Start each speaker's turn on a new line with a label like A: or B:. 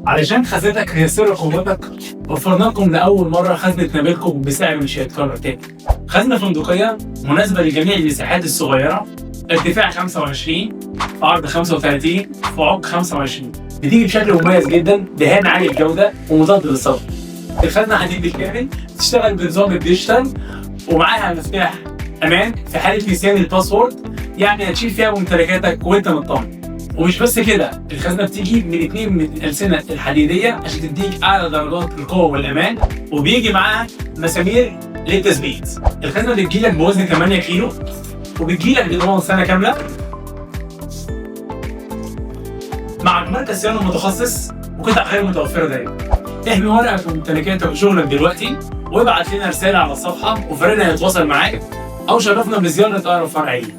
A: علشان خزنتك هي سر قوتك، وفرنا لكم لأول مرة خزنة نابلكو بسعر مش هيتكرر تاني. خزنة فندقية مناسبة لجميع المساحات الصغيرة، ارتفاع 25، عرض 35، في عمق 25. بتيجي بشكل مميز جدا، دهان عالي الجودة ومضاد للصدى. الخزنة حديد بالكامل، بتشتغل بنظام الديجيتال ومعاها مفتاح أمان في حالة نسيان الباسورد، يعني هتشيل فيها ممتلكاتك وأنت مطمن. ومش بس كده، الخزنه بتيجي من 2 من الالسنه الحديديه عشان تديك اعلى درجات القوه والامان، وبيجي معاها مسامير للتثبيت. الخزنه بتجيلك بوزن 8 كيلو، وبتجيلك بضمان سنه كامله مع مركز صيانه متخصص وقطع غير متوفره دايما. احمي ورقك وممتلكاتك وشغلك دلوقتي، وابعت لنا رساله على الصفحه وفريقنا هيتواصل معاك، او شرفنا بزياره اقرب فرع ليك.